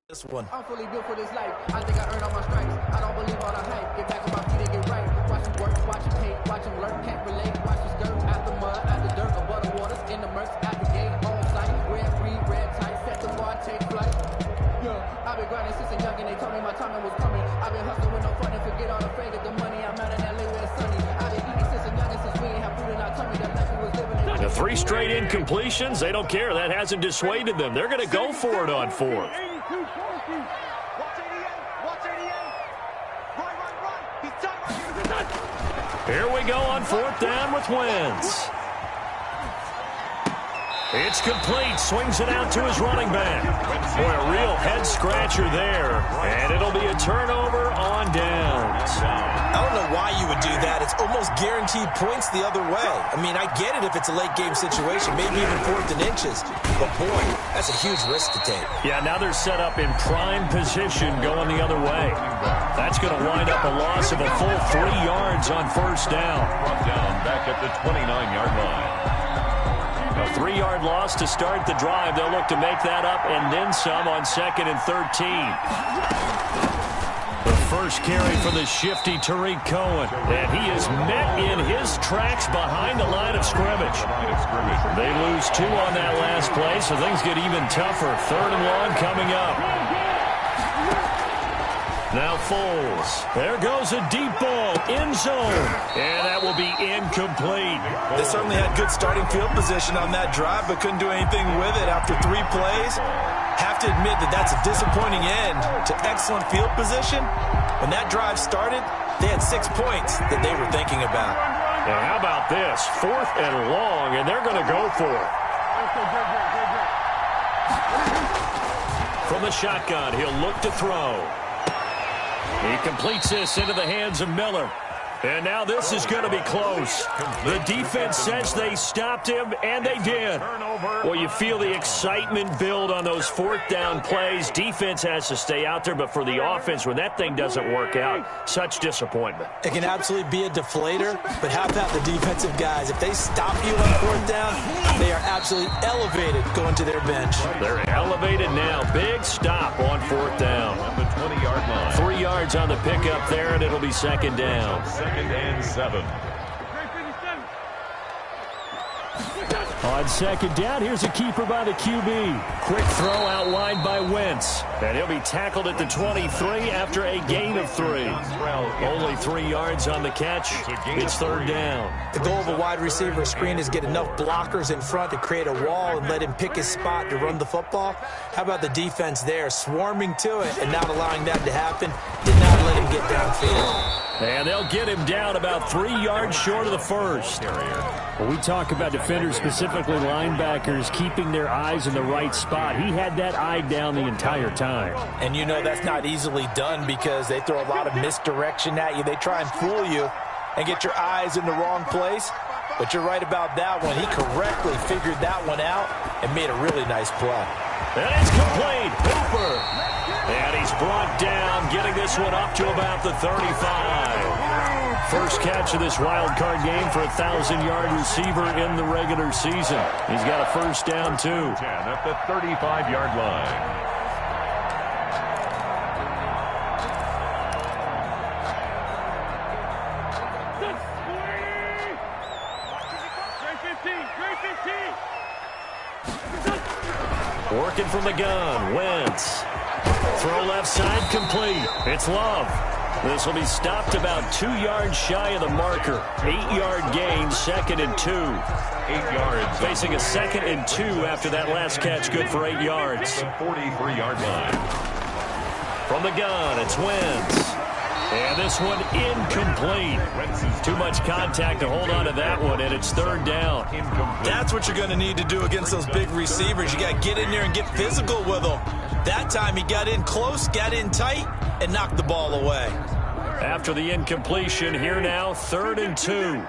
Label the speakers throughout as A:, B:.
A: This one.
B: I'm fully built for this life. I think I earned all my stripes. I don't believe all the hype. Get back on my feet and get right. Watch him work, watch him hate, watch him lurk, can't relate. Watch his skirt out the mud, out the dirt, above the waters, in the murks, out the gate, on sight. Red free, red tight, set the bar, take flight. Yeah, I've been grinding since a young and they told me my timing was coming. I've been hustling with no fun and forget all the fame, get the money. I'm out in LA where it's sunny. I've been eating since a young and since we ain't have food in our tummy. That life we was living.
C: The 3 straight incompletions, they don't care. That hasn't dissuaded them. They're going to go for it on 4th. Here we go on 4th down with Wentz. It's complete. Swings it out to his running back. Boy, a real head-scratcher there. And it'll be a turnover on downs.
A: I don't know why you would do that. It's almost guaranteed points the other way. I mean, I get it if it's a late-game situation, maybe even 4th and inches. But, boy, that's a huge risk to take.
C: Yeah, now they're set up in prime position going the other way. That's going to wind up a loss of a full 3 yards on 1st down.
D: Brought down back at the 29-yard line.
C: A 3-yard loss to start the drive. They'll look to make that up and then some on 2nd and 13. The first carry for the shifty Tariq Cohen. And he is met in his tracks behind the line of scrimmage. They lose 2 on that last play, so things get even tougher. 3rd and long coming up. Now Foles. There goes a deep ball. End zone. And that will be incomplete.
A: They certainly had good starting field position on that drive, but couldn't do anything with it after 3 plays. Have to admit that that's a disappointing end to excellent field position. When that drive started, they had 6 points that they were thinking about.
C: And how about this? 4th and long, and they're going to go for it. From the shotgun, he'll look to throw. He completes this into the hands of Miller. And now this is going to be close. The defense says they stopped him, and they did. Well, you feel the excitement build on those 4th down plays. Defense has to stay out there, but for the offense, when that thing doesn't work out, such disappointment.
A: It can absolutely be a deflator, but how about the defensive guys? If they stop you on 4th down, they are absolutely elevated going to their bench.
C: They're elevated now. Big stop on 4th down.
D: At the 20-yard line.
C: 3 yards on the pickup there, and it'll be 2nd down.
D: 2nd and 7.
C: On 2nd down, here's a keeper by the QB. Quick throw out wide by Wentz. And he'll be tackled at the 23 after a gain of 3. Only 3 yards on the catch. It's 3rd down.
A: The goal of a wide receiver screen is get enough blockers in front to create a wall and let him pick his spot to run the football. How about the defense there, swarming to it and not allowing that to happen? Did not let him get downfield.
C: And they'll get him down about 3 yards short of the 1st. When we talk about defenders, specifically linebackers, keeping their eyes in the right spot, he had that eye down the entire time.
A: And you know that's not easily done because they throw a lot of misdirection at you. They try and fool you and get your eyes in the wrong place. But you're right about that one. He correctly figured that one out and made a really nice play.
C: And it's complete. Hooper. And he's brought down, getting this one up to about the 35. First catch of this wild card game for a 1,000-yard receiver in the regular season. He's got a 1st down, too.
D: 10 at the 35-yard line.
C: Working from the gun, Wentz. Throw left side, complete. It's Love. This will be stopped about 2 yards shy of the marker. 8-yard gain, 2nd and 2.
D: 8 yards.
C: Facing a 2nd and 2 after that last catch, good for 8 yards.
D: The 43-yard line.
C: From the gun, it's Wentz. And this one incomplete. Too much contact to hold on to that one, and it's 3rd down.
A: That's what you're going to need to do against those big receivers. You got to get in there and get physical with them. That time he got in close, got in tight, and knocked the ball away.
C: After the incompletion, here now, 3rd and 2.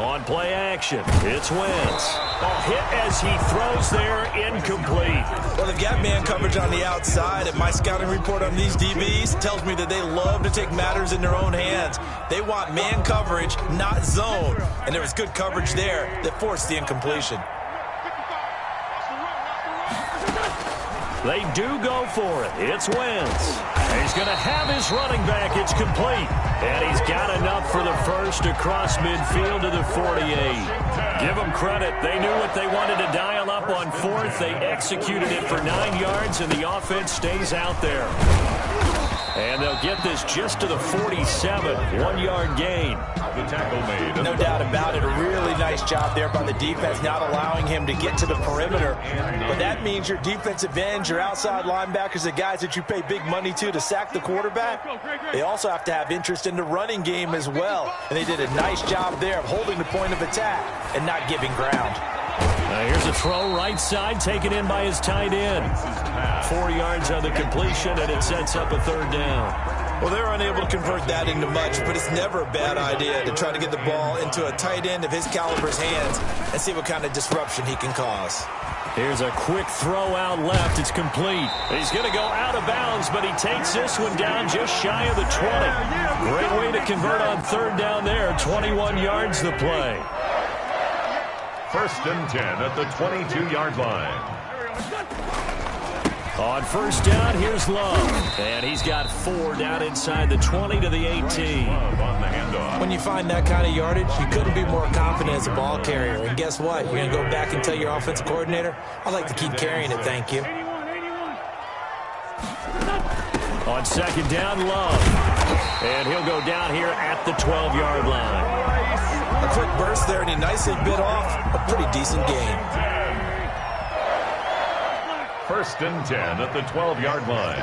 C: On play action, it's Wentz. Hit as he throws there, incomplete.
A: Well, they've got man coverage on the outside, and my scouting report on these DBs tells me that they love to take matters in their own hands. They want man coverage, not zone. And there was good coverage there that forced the incompletion.
C: They do go for it. It's Wentz. He's going to have his running back. It's complete. And he's got enough for the first across midfield to the 48. Give them credit. They knew what they wanted to dial up on fourth. They executed it for 9 yards, and the offense stays out there. And they'll get this just to the 47, 1-yard gain.
D: The tackle made.
A: No doubt about it. A really nice job there by the defense, not allowing him to get to the perimeter. But that means your defensive ends, your outside linebackers, the guys that you pay big money to sack the quarterback, they also have to have interest in the running game as well. And they did a nice job there of holding the point of attack and not giving ground.
C: Here's a throw right side, taken in by his tight end. 4 yards on the completion, and it sets up a third down.
A: Well, they were unable to convert that into much, but it's never a bad idea to try to get the ball into a tight end of his caliber's hands and see what kind of disruption he can cause.
C: Here's a quick throw out left. It's complete. He's going to go out of bounds, but he takes this one down just shy of the 20. Great way to convert on third down there. 21 yards the play.
D: First and 10 at the 22-yard line.
C: On first down, here's Love. And he's got 4 down inside the 20 to the 18.
D: On the handoff.
A: When you find that kind of yardage, you couldn't be more confident as a ball carrier. And guess what? You're going to go back and tell your offensive coordinator, I'd like to keep carrying it, thank you.
C: On second down, Love. And he'll go down here at the 12-yard line.
A: A quick burst there, and he nicely bit off a pretty decent gain.
D: First and 10 at the 12-yard line.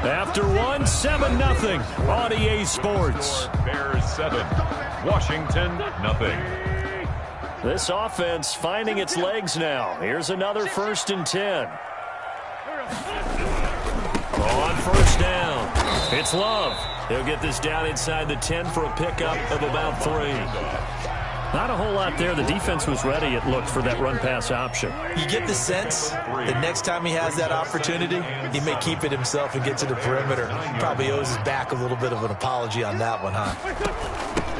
C: After one, 7-0 on EA Sports.
D: Bears 7, Washington nothing.
C: This offense finding its legs now. Here's another first and 10. On first down, it's Love. He'll get this down inside the 10 for a pickup of about 3. Not a whole lot there. The defense was ready, it looked, for that run-pass option.
A: You get the sense that next time he has that opportunity, he may keep it himself and get to the perimeter. Probably owes his back a little bit of an apology on that one, huh?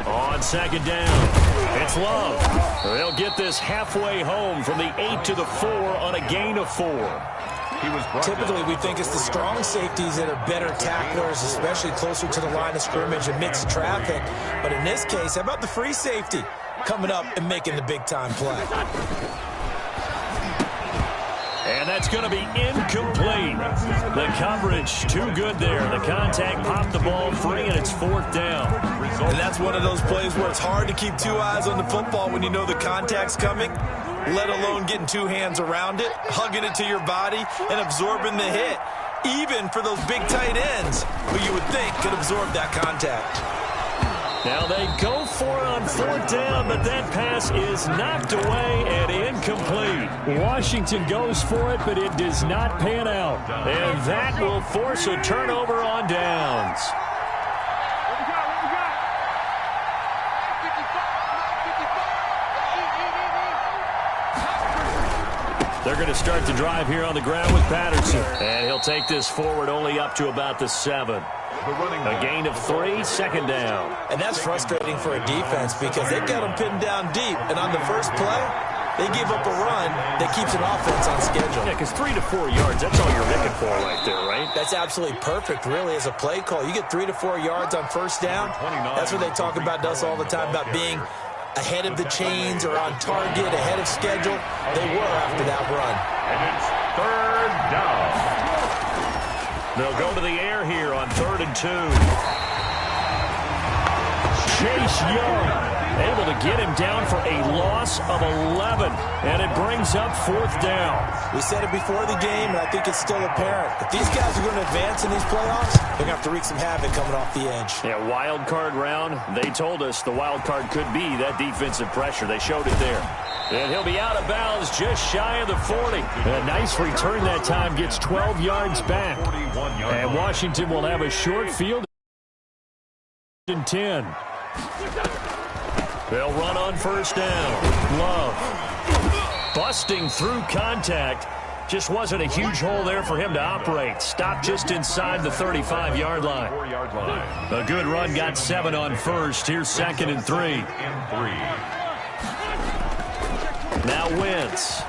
C: On second down, it's Love. They'll get this halfway home from the 8 to the 4 on a gain of 4.
A: Typically, we think it's the strong safeties that are better tacklers, especially closer to the line of scrimmage amidst traffic. But in this case, how about the free safety coming up and making the big-time play?
C: And that's going to be incomplete. The coverage too good there. The contact popped the ball free, and it's 4th down.
A: And that's one of those plays where it's hard to keep 2 eyes on the football when you know the contact's coming, let alone getting 2 hands around it, hugging it to your body, and absorbing the hit, even for those big tight ends who you would think could absorb that contact.
C: Now they go for it on 4th down, but that pass is knocked away and incomplete. Washington goes for it, but it does not pan out. And that will force a turnover on downs. They're going to start the drive here on the ground with Patterson. And he'll take this forward only up to about the 7. A gain of 3, 2nd down.
A: And that's frustrating for a defense because they've got them pinned down deep. And on the first play, they give up a run that keeps an offense on schedule.
C: Yeah, because 3 to 4 yards, that's all you're looking for right there, right?
A: That's absolutely perfect, really, as a play call. You get 3 to 4 yards on first down. That's what they talk about us all the time, about being ahead of the chains or on target, ahead of schedule. They were after that run.
D: And it's 3rd down.
C: They'll go to the air here on 3rd and 2. Chase Young able to get him down for a loss of 11, and it brings up 4th down.
A: We said it before the game, and I think it's still apparent. If these guys are going to advance in these playoffs, they're going to have to wreak some havoc coming off the edge.
C: Yeah, wild card round. They told us the wild card could be that defensive pressure. They showed it there. And he'll be out of bounds just shy of the 40. A nice return that time, gets 12 yards back. And Washington will have a short field in 10. They'll run on first down. Love busting through contact. Just wasn't a huge hole there for him to operate. Stopped just inside the 35-yard line. A good run, got 7 on first. Here's 2nd and 3. Now Wentz.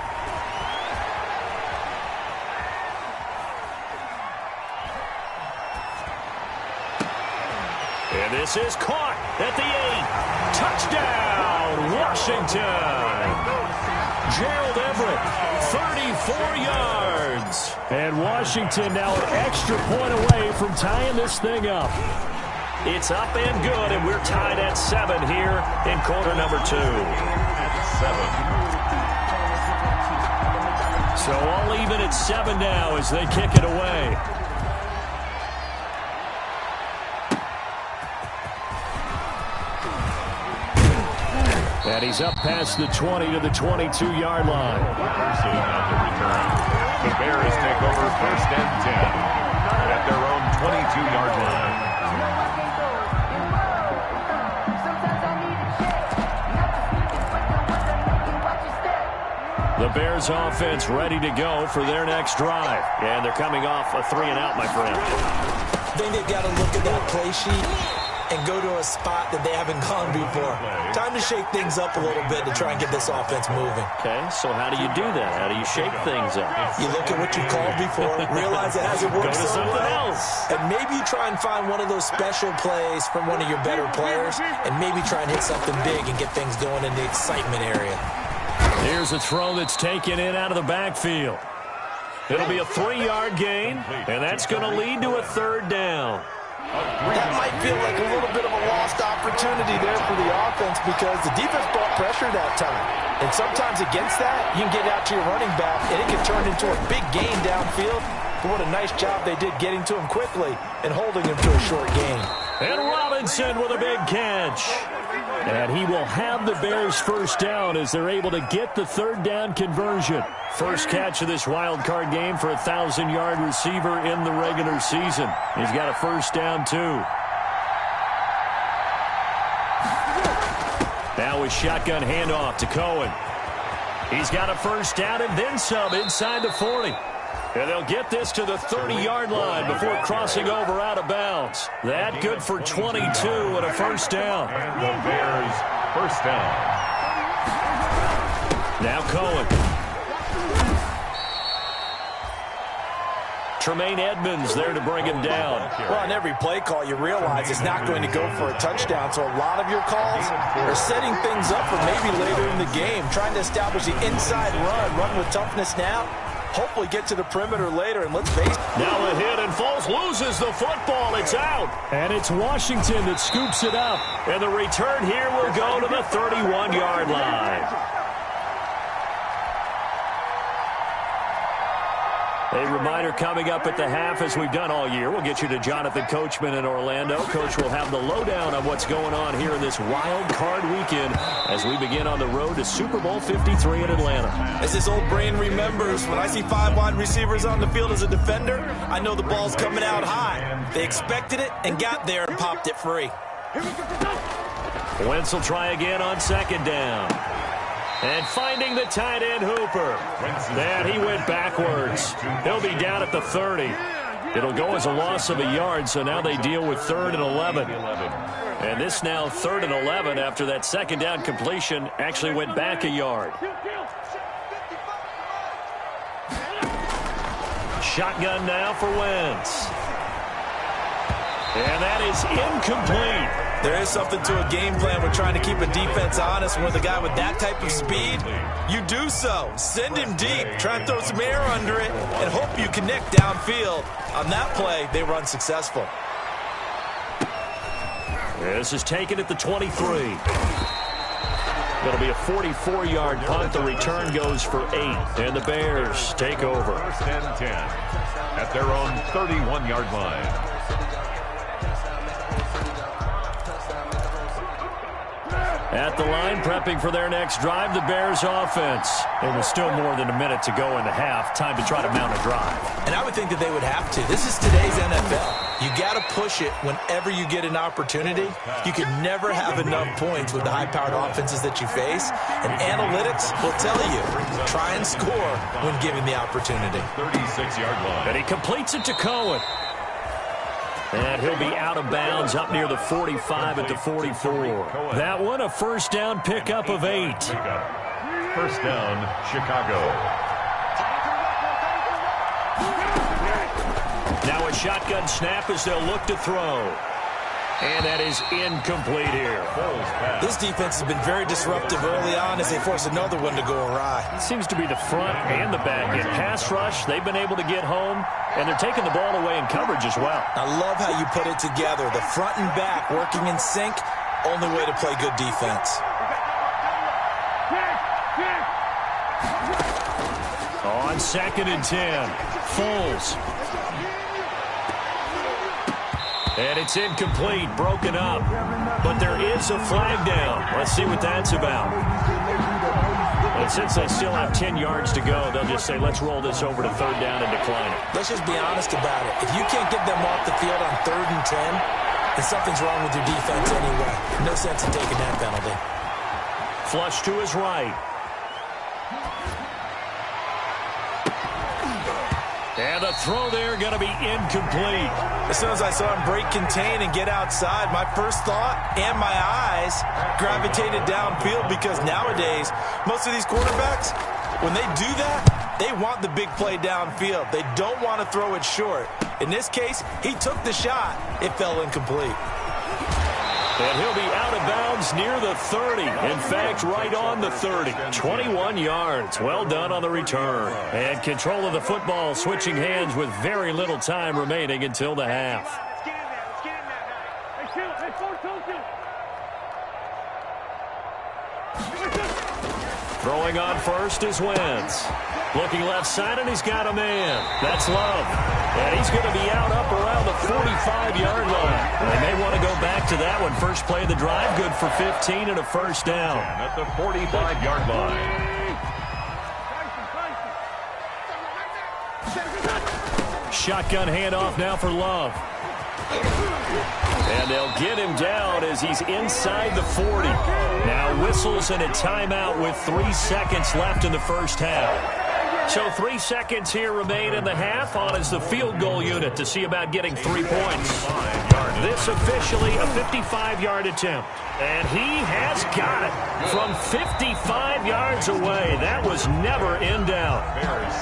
C: And this is caught at the 8. Touchdown, Washington. Gerald Everett, 34 yards. And Washington now an extra point away from tying this thing up. It's up and good, and we're tied at 7 here in quarter number 2. So all even at 7 now as they kick it away. And he's up past the 20 to the 22-yard line.
D: The Bears take over 1st and 10 at their own 22-yard line.
C: The Bears offense ready to go for their next drive. And they're coming off a 3-and-out, my friend.
A: I think they've got to look at that play sheet and go to a spot that they haven't gone before. Time to shake things up a little bit to try and get this offense moving.
C: Okay, so how do you do that? How do you shake things up?
A: You look at what you called before, realize it hasn't worked
C: Go to
A: so
C: something
A: well,
C: else.
A: and maybe try and find one of those special plays from one of your better players, and maybe try and hit something big and get things going in the excitement area.
C: Here's a throw that's taken in out of the backfield. It'll be a 3-yard gain, and that's going to lead to a 3rd down.
A: That might feel like a little bit of a lost opportunity there for the offense because the defense brought pressure that time. And sometimes against that, you can get out to your running back, and it can turn into a big gain downfield. But what a nice job they did getting to him quickly and holding him to a short gain.
C: And Robinson with a big catch. And he will have the Bears' 1st down as they're able to get the 3rd down conversion. First catch of this wild card game for a 1,000-yard receiver in the regular season. He's got a 1st down, too. Now a shotgun handoff to Cohen. He's got a 1st down and then some inside the 40. And they'll get this to the 30-yard line before crossing over out of bounds. That good for 22 and a 1st down.
D: And the Bears' 1st down.
C: Now Cohen. Tremaine Edmonds there to bring him down.
A: Well, on every play call, you realize it's not going to go for a touchdown, so a lot of your calls are setting things up for maybe later in the game, trying to establish the inside run with toughness now. Hopefully get to the perimeter later, and let's face it.
C: Now a hit, and Foles loses the football. It's out. And it's Washington that scoops it up. And the return here will go to the 31-yard line. A reminder coming up at the half, as we've done all year. We'll get you to Jonathan Coachman in Orlando. Coach will have the lowdown on what's going on here in this wild card weekend as we begin on the road to Super Bowl 53 in Atlanta.
A: As this old brain remembers, when I see 5 wide receivers on the field as a defender, I know the ball's coming out high. They expected it and got there and popped it free.
C: Wentz will try again on 2nd down. And finding the tight end Hooper. And he went backwards. He'll be down at the 30. It'll go as a loss of a yard, so now they deal with 3rd and 11. And this now 3rd and 11 after that 2nd down completion actually went back a yard. Shotgun now for Wentz. And that is incomplete.
A: There is something to a game plan with trying to keep a defense honest. And with a guy with that type of speed, you do so. Send him deep. Try and throw some air under it and hope you connect downfield. On that play, they were unsuccessful.
C: This is taken at the 23. It'll be a 44-yard punt. The return goes for 8. And the Bears take over.
D: 1st and 10 at their own 31-yard line.
C: At the line, prepping for their next drive, the Bears offense. It was still more than a minute to go in the half. Time to try to mount a drive.
A: And I would think that they would have to. This is today's NFL. You got to push it whenever you get an opportunity. You can never have enough points with the high-powered offenses that you face. And analytics will tell you, try and score when given the opportunity.
D: 36-yard line.
C: And he completes it to Cohen. And he'll be out of bounds up near the 45 at the 44. That one, a 1st down pickup of 8.
D: first down, Chicago.
C: Now a shotgun snap as they'll look to throw. And that is incomplete here.
A: This defense has been very disruptive early on as they force another one to go awry.
C: It seems to be the front and the back end. Pass rush, they've been able to get home, and they're taking the ball away in coverage as well.
A: I love how you put it together. The front and back working in sync, only way to play good defense.
C: On 2nd and 10, Foles. And it's incomplete, broken up. But there is a flag down. Let's see what that's about. And since they still have 10 yards to go, they'll just say, let's roll this over to 3rd down and decline it.
A: Let's just be honest about it. If you can't get them off the field on 3rd and 10, then something's wrong with your defense anyway. No sense in taking that penalty.
C: Flush to his right. And the throw there going to be incomplete.
A: As soon as I saw him break contain and get outside, my first thought and my eyes gravitated downfield because nowadays, most of these quarterbacks, when they do that, they want the big play downfield. They don't want to throw it short. In this case, he took the shot. It fell incomplete.
C: And he'll be out of bounds near the 30. In fact, right on the 30. 21 yards. Well done on the return. And control of the football switching hands with very little time remaining until the half. Throwing on first is Wentz. Looking left side, and he's got a man. That's Love. And he's going to be out up around the 45-yard line. They may want to go back to that one. First play of the drive, good for 15 and a first down.
D: At the 45-yard line.
C: Shotgun handoff now for Love. And they'll get him down as he's inside the 40. Now whistles and a timeout with 3 seconds left in the first half. So 3 seconds here remain in the half. On is the field goal unit to see about getting 3 points. This officially a 55-yard attempt. And he has got it from 55 yards away. That was never in doubt.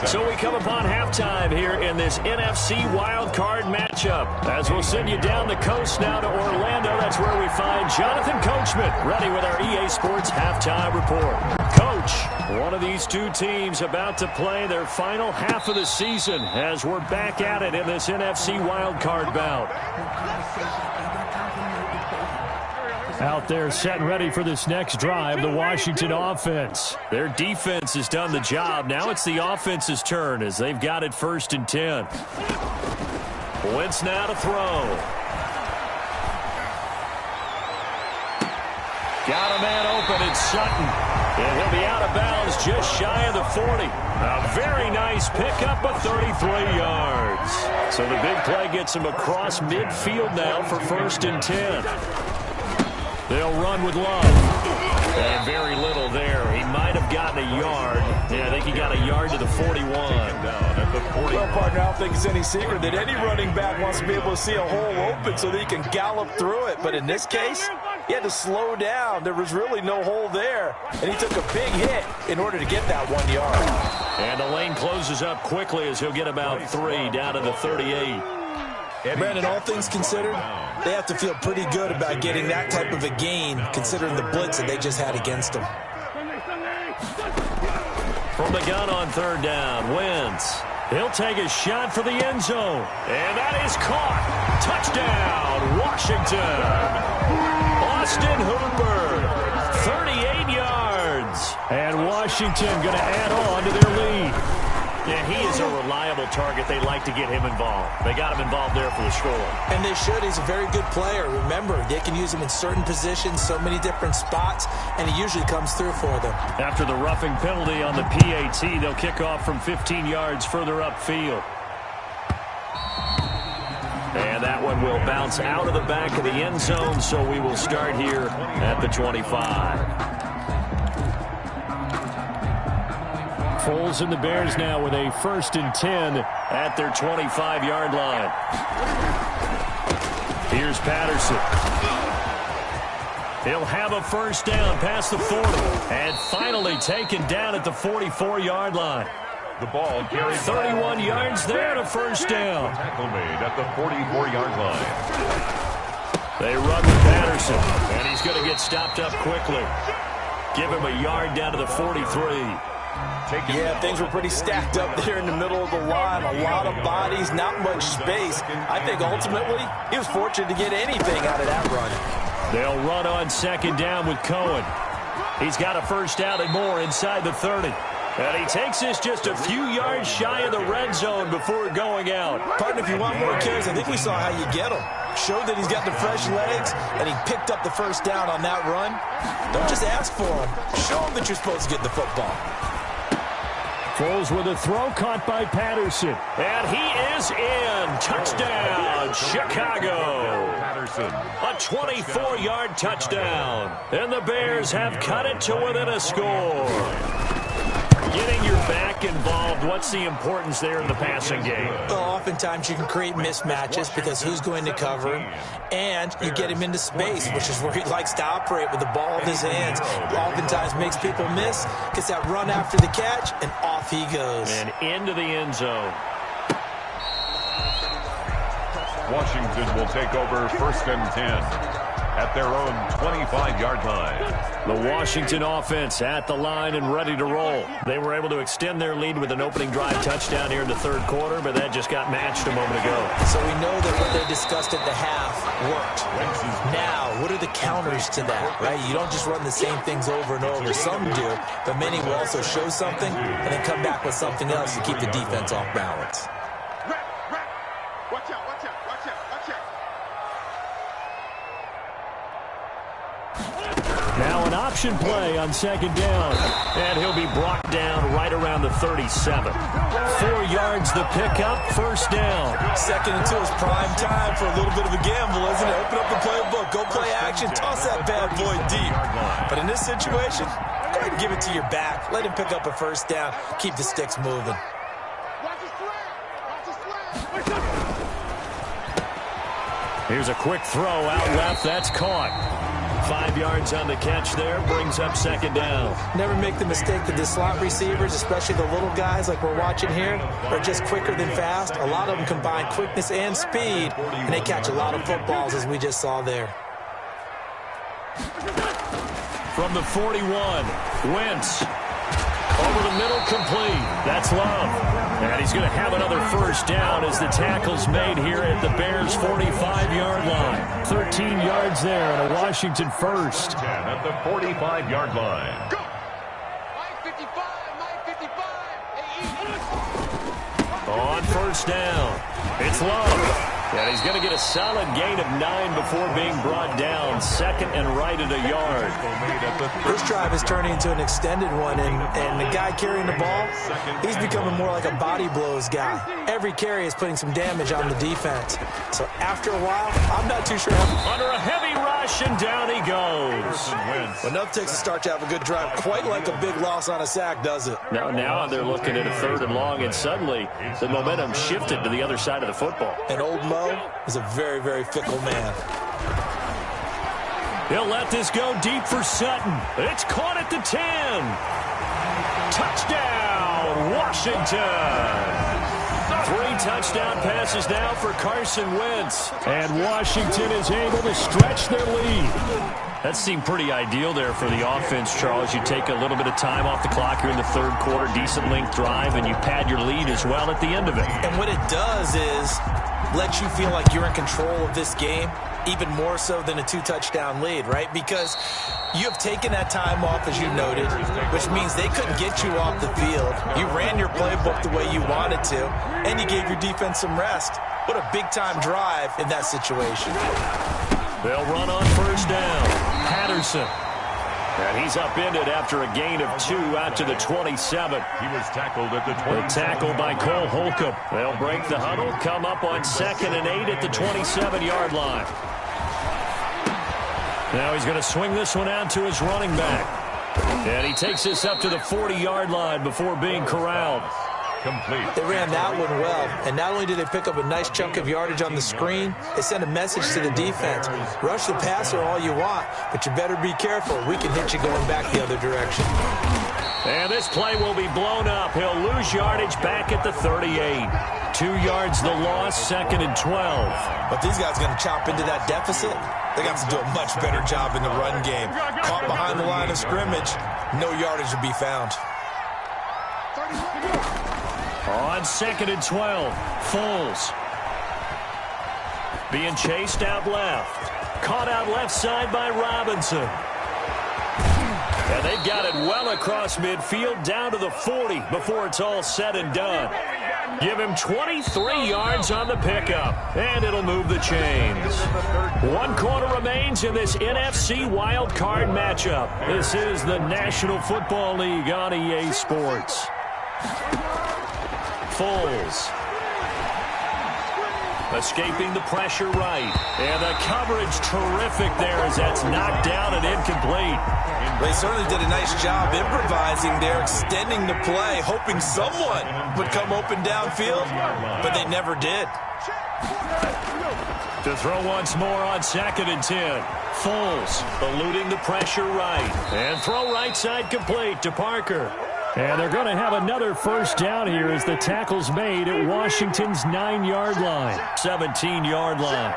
C: So we come upon halftime here in this NFC wildcard matchup. As we'll send you down the coast now to Orlando. That's where we find Jonathan Coachman ready with our EA Sports halftime report. Coach, one of these two teams about to play their final half of the season as we're back at it in this NFC wildcard bout. Out there set and ready for this next drive, the Washington offense. Their defense has done the job. Now it's the offense's turn as they've got it 1st and 10. Wentz now to throw. Got a man open, it's Sutton. And he'll be out of bounds just shy of the 40. A very nice pickup of 33 yards. So the big play gets him across midfield now for 1st and 10. They'll run with Love. And very little there. He might have gotten a yard. Yeah, I think he got a yard to the 41.
A: Well, partner, I don't think it's any secret that any running back wants to be able to see a hole open so that he can gallop through it. But in this case, he had to slow down. There was really no hole there. And he took a big hit in order to get that 1 yard.
C: And the lane closes up quickly as he'll get about 3 down to the 38.
A: Brandon, all things considered, they have to feel pretty good about getting that type of a gain considering the blitz that they just had against them.
C: From the gun on 3rd down, Wentz. He'll take a shot for the end zone. And that is caught. Touchdown, Washington. Austin Hooper, 38 yards. And Washington going to add on to their lead. Yeah, he is a reliable target. They like to get him involved. They got him involved there for the score.
A: And they should. He's a very good player. Remember, they can use him in certain positions, so many different spots, and he usually comes through for them.
C: After the roughing penalty on the PAT, they'll kick off from 15 yards further upfield. And that one will bounce out of the back of the end zone, so we will start here at the 25. Foles and the Bears now with a 1st and 10 at their 25-yard line. Here's Patterson. He'll have a first down past the 40. And finally taken down at the 44-yard line.
D: The ball carries
C: 31 yards there and a first down.
D: Tackle made at the 44-yard line.
C: They run with Patterson, and he's going to get stopped up quickly. Give him a yard down to the 43.
A: Yeah, things were pretty stacked up there in the middle of the line. A lot of bodies, not much space. I think ultimately he was fortunate to get anything out of that run.
C: They'll run on second down with Cohen. He's got a first down and more inside the 30. And he takes this just a few yards shy of the red zone before going out.
A: Partner, if you want more carries, I think we saw how you get him. Showed that he's got the fresh legs, and he picked up the first down on that run. Don't just ask for him. Show him that you're supposed to get the football.
C: Foles with a throw caught by Patterson. And he is in. Touchdown, Chicago.
D: Patterson.
C: A 24-yard touchdown. And the Bears have cut it to within a score. Getting your back involved, what's the importance there in the passing game?
A: Well, oftentimes you can create mismatches because who's going to cover him, and you get him into space, which is where he likes to operate with the ball in his hands. Oftentimes makes people miss, gets that run after the catch, and off he goes.
C: And into the end zone.
D: Washington will take over 1st and 10 at their own 25-yard line.
C: The Washington offense at the line and ready to roll. They were able to extend their lead with an opening drive touchdown here in the third quarter, but that just got matched a moment ago.
A: So we know that what they discussed at the half worked. Now, what are the counters to that, right? You don't just run the same things over and over. Some do, but many will also show something and then come back with something else to keep the defense off balance.
E: Watch out, watch out, watch out, watch out.
C: Now an option play on second down. And he'll be brought down right around the 37. 4 yards the pickup, first down.
A: Second and 2 is prime time for a little bit of a gamble, isn't it? Open up the playbook, go play action, toss that bad boy deep. But in this situation, go ahead and give it to your back. Let him pick up a first down, keep the sticks moving.
C: Here's a quick throw out left. That's caught. 5 yards on the catch there. Brings up second down.
A: Never make the mistake that the slot receivers, especially the little guys like we're watching here, are just quicker than fast. A lot of them combine quickness and speed, and they catch a lot of footballs, as we just saw there.
C: From the 41, Wentz. Over the middle, complete. That's Love. And he's going to have another first down as the tackle's made here at the Bears' 45-yard line. 13 yards there and a Washington first.
D: 10 at the 45-yard line.
E: Go! Mike 55, Mike 55.
C: On first down, it's Love. And he's going to get a solid gain of 9 before being brought down. Second and right at a yard.
A: This drive is turning into an extended one, and the guy carrying the ball, he's becoming more like a body blows guy. Every carry is putting some damage on the defense. So after a while, I'm not too sure how.
C: Under a heavy rush, and down he goes.
A: Enough takes a start to have a good drive. Quite like a big loss on a sack, does it?
C: Now they're looking at a third and long, and suddenly the momentum shifted to the other side of the football.
A: And old Mo is a very, very fickle man.
C: He'll let this go deep for Sutton. It's caught at the 10. Touchdown, Washington. 3 touchdown passes now for Carson Wentz. And Washington is able to stretch their lead. That seemed pretty ideal there for the offense, Charles. You take a little bit of time off the clock here in the third quarter, decent length drive, and you pad your lead as well at the end of it.
A: And what it does is let you feel like you're in control of this game, even more so than a 2-touchdown lead, right? Because you have taken that time off, as you noted, which means they couldn't get you off the field. You ran your playbook the way you wanted to, and you gave your defense some rest. What a big-time drive in that situation.
C: They'll run on first down. Patterson. And he's upended after a gain of 2 out to the 27.
D: He was tackled at the 20.
C: The tackle by Cole Holcomb. They'll break the huddle, come up on 2nd and 8 at the 27-yard line. Now he's going to swing this one out to his running back. And he takes this up to the 40-yard line before being corralled.
D: complete.
A: They ran that one well, and not only did they pick up a nice chunk of yardage on the screen, they sent a message to the defense. Rush the passer all you want, but you better be careful. We can hit you going back the other direction.
C: And this play will be blown up. He'll lose yardage back at the 38. 2 yards the loss, 2nd and 12.
A: But these guys are going to chop into that deficit. They got to do a much better job in the run game. Caught behind the line of scrimmage, no yardage to be found.
C: On 2nd and 12, Foles. Being chased out left. Caught out left side by Robinson. And they've got it well across midfield down to the 40 before it's all said and done. Give him 23 yards on the pickup, and it'll move the chains. 1 quarter remains in this NFC wild card matchup. This is the National Football League on EA Sports. Foles. Escaping the pressure right. And the coverage terrific there as that's knocked down and incomplete.
A: They certainly did a nice job improvising there, extending the play, hoping someone would come open downfield, but they never did.
C: To throw once more on 2nd and 10. Foles eluding the pressure right. And throw right side complete to Parker. And they're going to have another first down here as the tackle's made at Washington's 9-yard line, 17-yard line.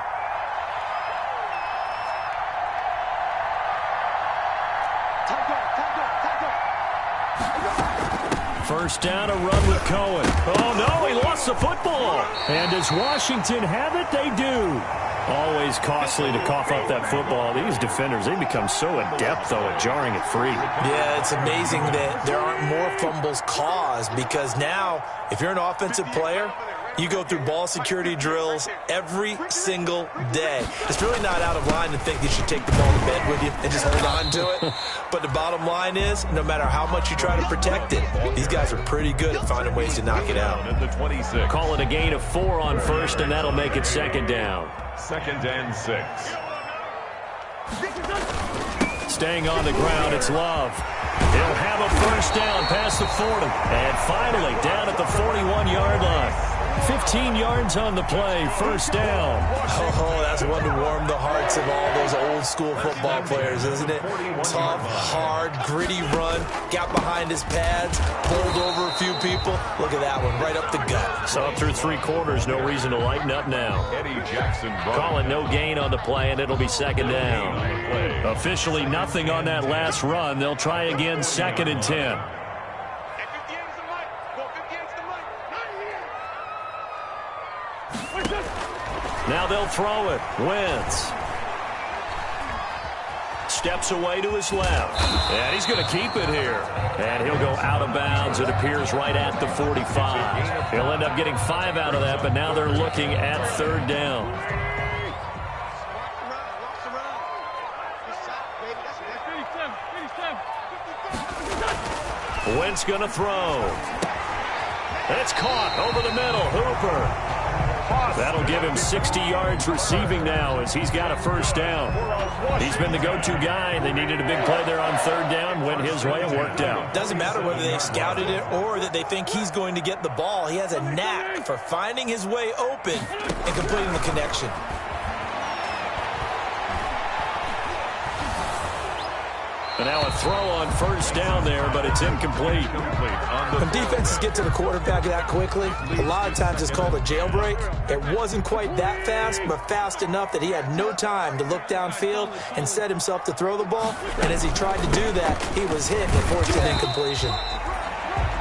C: First down, a run with Cohen. Oh, no, he lost the football. And does Washington have it? They do. Always costly to cough up that football. These defenders, they become so adept, though, at jarring it free.
A: Yeah, it's amazing that there aren't more fumbles caused because now, if you're an offensive player, you go through ball security drills every single day. It's really not out of line to think you should take the ball to bed with you and just hold on to it. But the bottom line is, no matter how much you try to protect it, these guys are pretty good at finding ways to knock it out.
D: At the 26.
C: Call it a gain of 4 on first, and that'll make it 2nd down.
D: 2nd and 6.
C: Staying on the ground, it's Love. He'll have a first down past the 40. And finally, down at the 41-yard line. 15 yards on the play, first down.
A: Oh, that's one to warm the hearts of all those old-school football players, isn't it? Tough, hard, gritty run, got behind his pads, pulled over a few people. Look at that one, right up the gut.
C: So through 3 quarters, no reason to lighten up now.
D: Eddie Jackson.
C: Calling no gain on the play, and it'll be 2nd down. Officially nothing on that last run. They'll try again, 2nd and 10. Now they'll throw it. Wentz. Steps away to his left. And he's going to keep it here. And he'll go out of bounds, it appears, right at the 45. He'll end up getting 5 out of that, but now they're looking at 3rd down. Wentz going to throw. It's caught over the middle. Hooper. That'll give him 60 yards receiving now as he's got a first down. He's been the go-to guy. They needed a big play there on 3rd down. Went his way and worked out.
A: Doesn't matter whether they scouted it or that they think he's going to get the ball. He has a knack for finding his way open and completing the connection.
C: And now a throw on first down there, but it's incomplete.
A: When defenses get to the quarterback that quickly, a lot of times it's called a jailbreak. It wasn't quite that fast, but fast enough that he had no time to look downfield and set himself to throw the ball. And as he tried to do that, he was hit and forced an incompletion.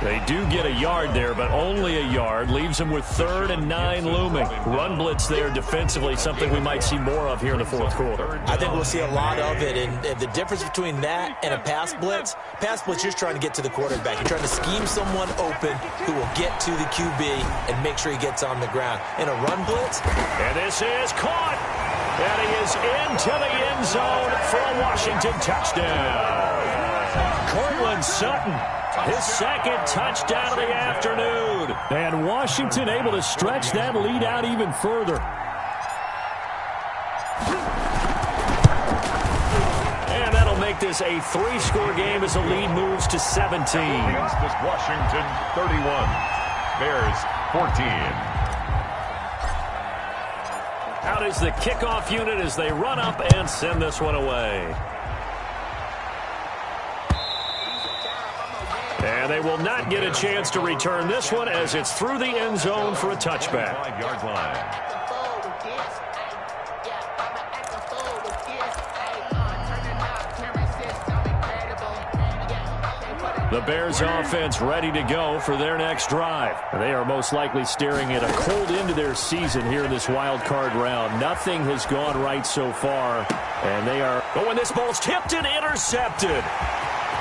C: They do get a yard there, but only a yard. Leaves them with 3rd and 9 looming. Run blitz there defensively, something we might see more of here in the 4th quarter.
A: I think we'll see a lot of it, and the difference between that and a pass blitz you're trying to get to the quarterback. You're trying to scheme someone open who will get to the QB and make sure he gets on the ground. In a run blitz.
C: And this is caught. And he is into the end zone for a Washington touchdown. Cortland Sutton. His 2nd touchdown of the afternoon. And Washington able to stretch that lead out even further. And that'll make this a 3-score game as the lead moves to 17.
D: Washington 31. Bears 14.
C: Out is the kickoff unit as they run up and send this one away. And they will not get a chance to return this one as it's through the end zone for a touchback.
D: 5-yard line.
C: The Bears offense ready to go for their next drive. They are most likely staring at a cold end to their season here in this wild card round. Nothing has gone right so far, and they are going. This ball's tipped and intercepted.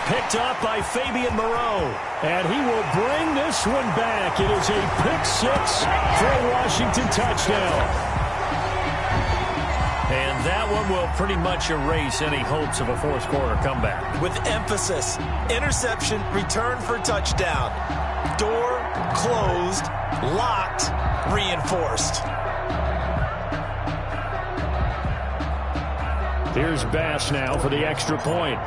C: Picked up by Fabian Moreau, and he will bring this one back. It is a pick-6 for a Washington touchdown. And that one will pretty much erase any hopes of a fourth-quarter comeback.
A: With emphasis, interception, return for touchdown. Door closed, locked, reinforced.
C: Here's Bass now for the extra point.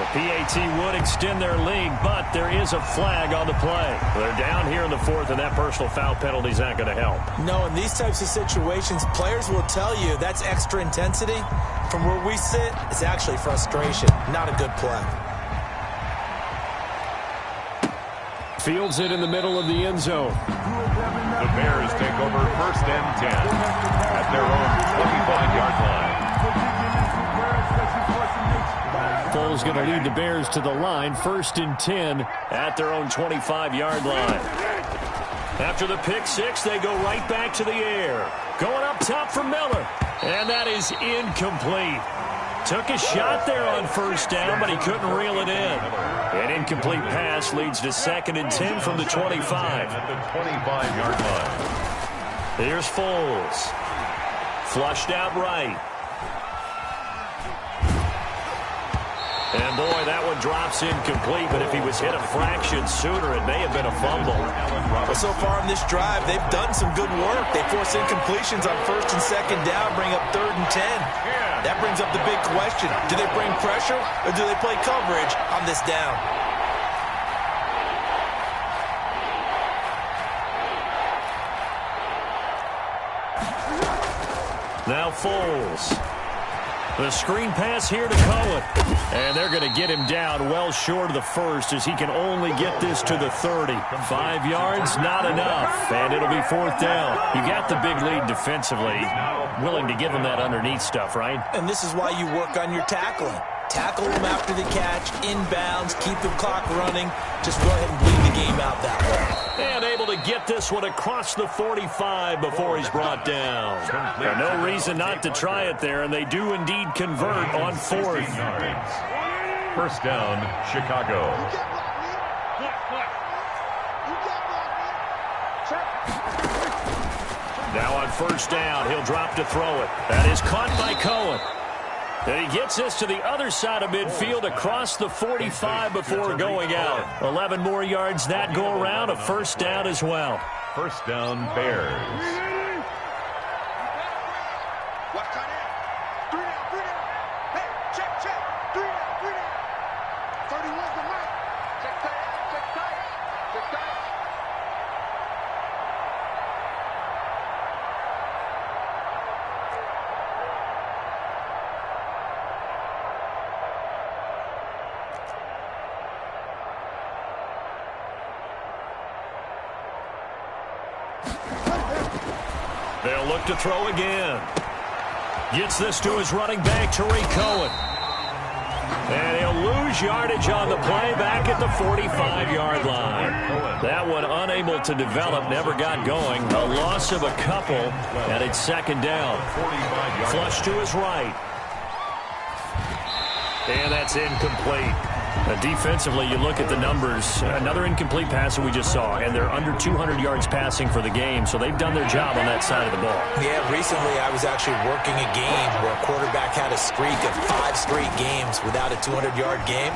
C: PAT would extend their lead, but there is a flag on the play. They're down here in the fourth, and that personal foul penalty is not going to help.
A: No, in these types of situations, players will tell you that's extra intensity. From where we sit, it's actually frustration, not a good play.
C: Fields it in the middle of the end zone.
D: The Bears take over 1st and 10 at their own 25-yard line.
C: Foles going to lead the Bears to the line. 1st and 10 at their own 25-yard line. After the pick-6, they go right back to the air. Going up top for Miller. And that is incomplete. Took a shot there on 1st down, but he couldn't reel it in. An incomplete pass leads to 2nd and 10 from the 25.
D: At the 25-yard line.
C: Here's Foles. Flushed out right. And, boy, that one drops incomplete, but if he was hit a fraction sooner, it may have been a fumble.
A: Well, so far on this drive, they've done some good work. They force incompletions on 1st and 2nd down, bring up 3rd and 10. That brings up the big question. Do they bring pressure, or do they play coverage on this down?
C: Now Foles. The screen pass here to Cohen. And they're going to get him down well short of the 1st as he can only get this to the 30. 5 yards, not enough. And it'll be 4th down. You got the big lead defensively. Willing to give him that underneath stuff, right?
A: And this is why you work on your tackling. Tackle them after the catch, inbounds, keep the clock running. Just go ahead and bleed the game out that way.
C: And able to get this one across the 45 before he's brought down. And no reason not to try it there, and they do indeed convert on 4th.
D: 1st down, Chicago.
C: Now on 1st down, he'll drop to throw it. That is caught by Cohen. And he gets this to the other side of midfield across the 45 before going out. 11 more yards that go around, a 1st down as well.
D: 1st down, Bears.
E: Watch tight end. 3 down, 3 down. Hey, check, check. 3 down, 3 down. 31's the right. Check tight, check tight, check tight.
C: They'll look to throw again. Gets this to his running back, Tariq Cohen. And he'll lose yardage on the play back at the 45-yard line. That one unable to develop, never got going. A loss of a couple, and it's 2nd down. Flush to his right. And that's incomplete. Defensively, you look at the numbers. Another incomplete pass that we just saw, and they're under 200 yards passing for the game, so they've done their job on that side of the ball.
A: Yeah, recently I was actually working a game where a quarterback had a streak of 5 straight games without a 200-yard game,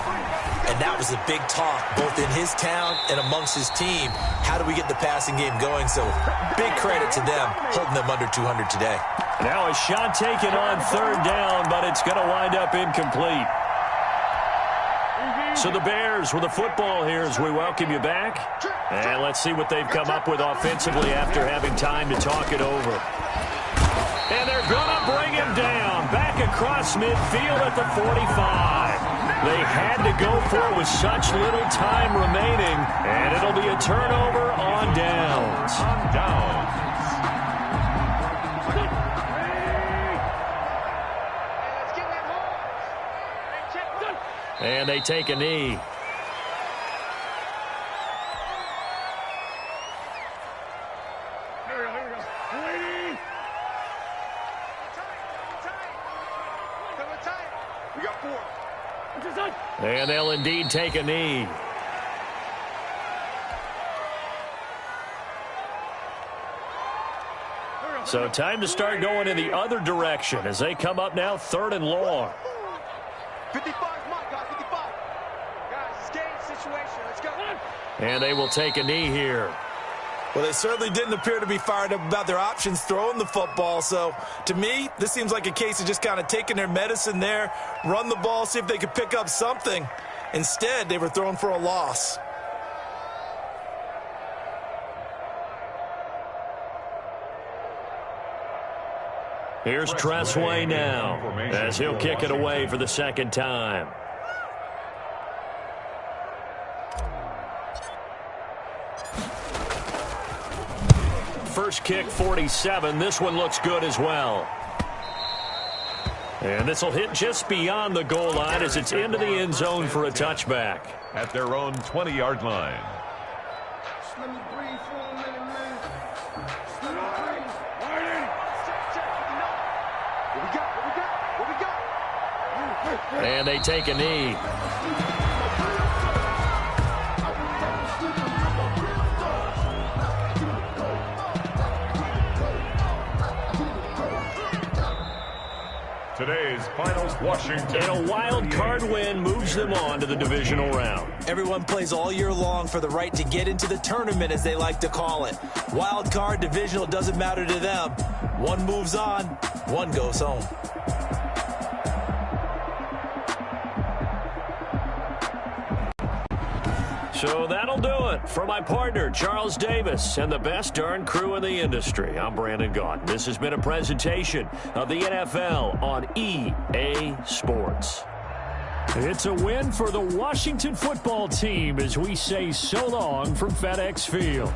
A: and that was a big talk both in his town and amongst his team. How do we get the passing game going? So big credit to them holding them under 200 today.
C: Now a shot taken on 3rd down, but it's going to wind up incomplete. So the Bears with the football here as we welcome you back. And let's see what they've come up with offensively after having time to talk it over. And they're going to bring him down back across midfield at the 45. They had to go for it with such little time remaining, and it'll be a turnover on downs. And they take a knee. And they'll indeed take a knee. So time to start going in the other direction as they come up now 3rd and long.
E: 55 is mine, guys. 55. Guys, it's game situation. Let's go.
C: And they will take a knee here.
A: Well, they certainly didn't appear to be fired up about their options throwing the football. So, to me, this seems like a case of just kind of taking their medicine there, run the ball, see if they could pick up something. Instead, they were throwing for a loss.
C: Here's Tressway now as he'll kick it away for the second time. First kick, 47. This one looks good as well. And this will hit just beyond the goal line as it's into the end zone for a touchback.
D: At their own 20-yard line.
E: Let me breathe for a minute, man. Let me breathe. What we got?
C: And they take a knee.
D: Today's finals, Washington.
C: And a wild card win moves them on to the divisional round.
A: Everyone plays all year long for the right to get into the tournament, as they like to call it. Wild card, divisional, doesn't matter to them. One moves on, one goes home.
C: So that'll do it. For my partner, Charles Davis, and the best darn crew in the industry, I'm Brandon Gaudin. This has been a presentation of the NFL on EA Sports. It's a win for the Washington football team as we say so long from FedEx Field.